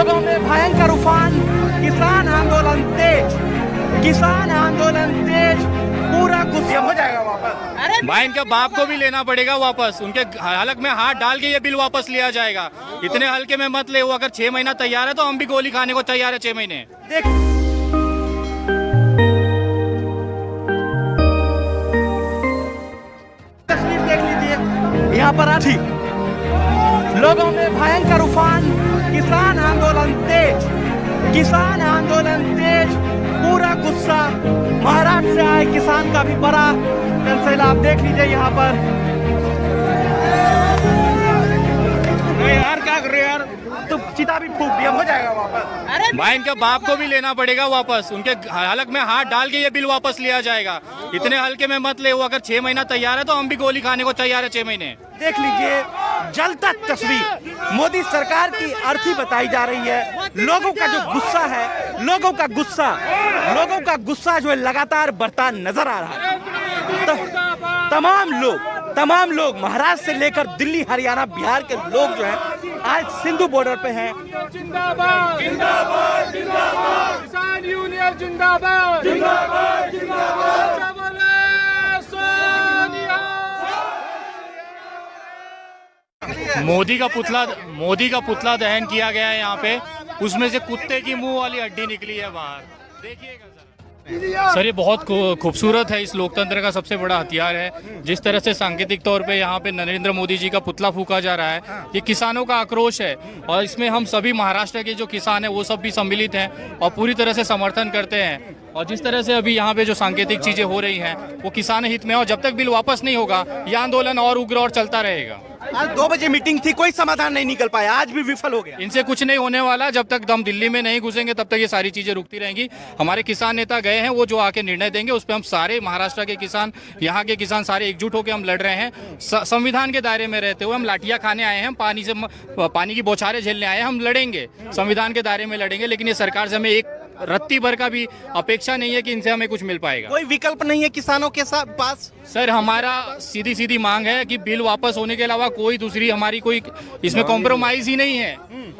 लोगों में भयंकर उफान, किसान आंदोलन तेज, किसान आंदोलन तेज, पूरा गुस्सा हो जाएगा वापस। भाई इनके बाप को भी लेना पड़ेगा वापस, उनके हलक में हाथ डाल के ये बिल वापस लिया जाएगा। इतने हल्के में मत ले, वो अगर 6 महीना तैयार है तो हम भी गोली खाने को तैयार है 6 महीने। देख तस्वीर देख लीजिए, यहाँ पर आठी लोगों में भयंकर उफान, किसान आंदोलन तेज, किसान आंदोलन तेज, पूरा गुस्सा। महाराष्ट्र से आए किसान का भी बड़ा सिलसिला आप देख लीजिए यहाँ पर। यार क्या कर रहे हो यार, तो चिता भी फूक दिया, हो जाएगा वापस। भाई इनके बाप को भी लेना पड़ेगा वापस, उनके हलक में हाथ डाल के ये बिल वापस लिया जाएगा। इतने हल्के में मत ले, वो अगर 6 महीना तैयार है तो हम भी गोली खाने को तैयार है 6 महीने। देख लीजिए जलता तस्वीर, मोदी सरकार की अर्थी बताई जा रही है। लोगों का जो गुस्सा है, लोगों का गुस्सा जो है लगातार बढ़ता नजर आ रहा है। तमाम लोग महाराष्ट्र से लेकर दिल्ली, हरियाणा, बिहार के लोग जो हैं आज सिंधु बॉर्डर पे हैं। जिंदाबाद जिंदाबाद जिंदाबाद, किसान यूनियन जिंदाबाद जिंदाबाद जिंदाबाद। मोदी का पुतला दहन किया गया है यहाँ पे, उसमें से कुत्ते की मुंह वाली हड्डी निकली है बाहर, देखिएगा सर। ये बहुत खूबसूरत है, इस लोकतंत्र का सबसे बड़ा हथियार है। जिस तरह से सांकेतिक तौर पे यहाँ पे नरेंद्र मोदी जी का पुतला फूका जा रहा है, ये किसानों का आक्रोश है और इसमें हम सभी महाराष्ट्र के जो किसान हैं वो सब भी सम्मिलित हैं और पूरी तरह से समर्थन करते हैं। और जिस तरह से अभी यहाँ पे जो सांकेतिक चीजें हो रही हैं वो किसान हित में, और जब तक बिल वापस नहीं होगा यह आंदोलन और उग्र और चलता रहेगा। आज 2 बजे मीटिंग थी, कोई समाधान नहीं निकल पाया, आज भी विफल हो गया। इनसे कुछ नहीं होने वाला, जब तक हम दिल्ली में नहीं घुसेंगे तब तक ये सारी चीजें रुकती रहेंगी। हमारे किसान नेता गए हैं, वो जो आके निर्णय देंगे उस पर हम सारे महाराष्ट्र के किसान, यहाँ के किसान सारे एकजुट होकर हम लड़ रहे हैं। संविधान के दायरे में रहते हुए हम लाठियां खाने आए हैं, पानी की बौछारें झेलने आए हैं, हम लड़ेंगे, संविधान के दायरे में लड़ेंगे। लेकिन ये सरकार से हमें एक रत्ती भर का भी अपेक्षा नहीं है कि इनसे हमें कुछ मिल पाएगा। कोई विकल्प नहीं है किसानों के पास। सर हमारा सीधी मांग है कि बिल वापस होने के अलावा कोई दूसरी हमारी कोई इसमें कॉम्प्रोमाइज ही नहीं है।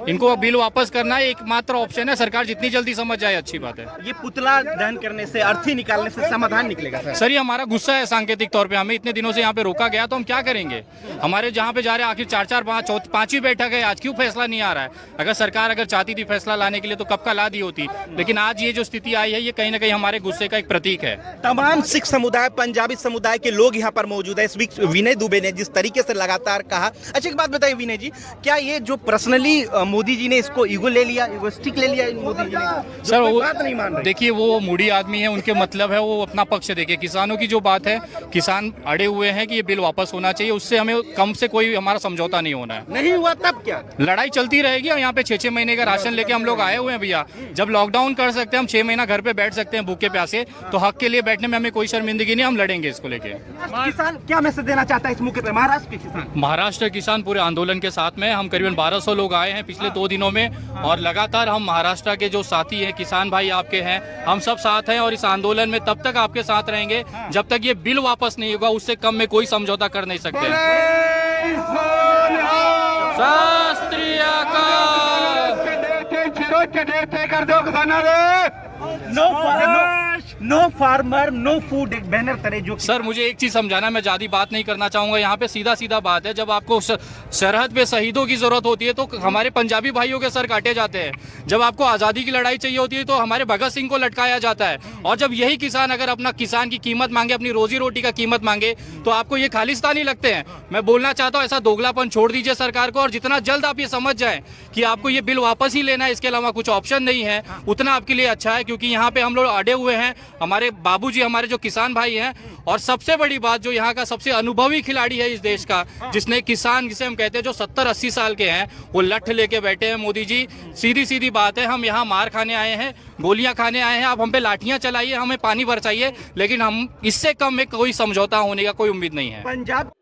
इनको बिल वापस करना एकमात्र ऑप्शन है, सरकार जितनी जल्दी समझ जाए अच्छी बात है। ये पुतला दहन करने से, अर्थी निकालने से समाधान निकलेगा सर? ये हमारा गुस्सा है सांकेतिक तौर पे, हमें इतने दिनों से यहाँ पे रोका गया तो हम क्या करेंगे? हमारे जहाँ पे जा रहे हैं आखिर 4 5वीं बैठक है, आज क्यों फैसला नहीं आ रहा है? अगर सरकार चाहती थी फैसला लाने के लिए तो कब का ला दी होती, लेकिन आज ये जो स्थिति आई है ये कहीं ना कहीं हमारे गुस्से का एक प्रतीक है। तमाम सिख समुदाय, पंजाबी समुदाय के लोग यहाँ पर मौजूद है। इस बीच विनय दुबे ने जिस तरीके से लगातार कहा, अच्छा एक बात बताइए विनय जी, क्या ये जो पर्सनली मोदी जी ने इसको ईगो ले लिया, ईगोस्टिक ले लिया मोदी जी ने? सर वो बात नहीं मान रहे। देखिए वो मूडी आदमी है, उनके मतलब है वो अपना पक्ष देखिए। किसानों की जो बात है, किसान अड़े हुए हैं कि ये बिल वापस होना चाहिए, उससे हमें कम से कोई हमारा समझौता नहीं होना है। नहीं हुआ तब क्या? लड़ाई चलती रहेगी और यहाँ पे 6 महीने का राशन लेके हम लोग आए हुए हैं भैया। जब लॉकडाउन कर सकते हैं, हम 6 महीना घर पे बैठ सकते हैं भूखे प्यासे, तो हक के लिए बैठने में हमें कोई शर्मिंदगी नहीं, हम लड़ेंगे इसको लेके। किसान क्या मैसेज देना चाहता है इस मौके पे? महाराष्ट्र के किसान पूरे आंदोलन के साथ में, हम करीबन 1200 लोग आए हैं पिछले 2 दिनों में, और लगातार हम महाराष्ट्र के जो साथी हैं, किसान भाई आपके हैं, हम सब साथ हैं और इस आंदोलन में तब तक आपके साथ रहेंगे जब तक ये बिल वापस नहीं होगा। उससे कम में कोई समझौता कर नहीं सकते। नो फार्मर नो फूड, एक बैनर करे जो। सर मुझे एक चीज समझाना, मैं ज्यादा बात नहीं करना चाहूंगा, यहाँ पे सीधा बात है। जब आपको सरहद पे शहीदों की जरूरत होती है तो हमारे पंजाबी भाइयों के सर काटे जाते हैं। जब आपको आजादी की लड़ाई चाहिए होती है तो हमारे भगत सिंह को लटकाया जाता है। और जब यही किसान अगर अपना किसान की कीमत मांगे, अपनी रोजी रोटी का कीमत मांगे, तो आपको ये खालिस्तानी लगते हैं। मैं बोलना चाहता हूँ ऐसा दोगलापन छोड़ दीजिए सरकार को, और जितना जल्द आप ये समझ जाए कि आपको ये बिल वापस ही लेना है, इसके अलावा कुछ ऑप्शन नहीं है, उतना आपके लिए अच्छा है। क्योंकि यहाँ पे हम लोग अड़े हुए हैं, हमारे बाबूजी, हमारे जो किसान भाई हैं, और सबसे बड़ी बात जो यहाँ का सबसे अनुभवी खिलाड़ी है इस देश का, जिसने किसान, जिसे हम कहते हैं जो 70-80 साल के हैं, वो लठ लेके बैठे हैं। मोदी जी सीधी बात है, हम यहाँ मार खाने आए हैं, गोलियां खाने आए हैं, आप हम पे लाठियां चलाइए, हमें पानी बरसाइए, लेकिन हम इससे कम में कोई समझौता होने का कोई उम्मीद नहीं है। पंजाब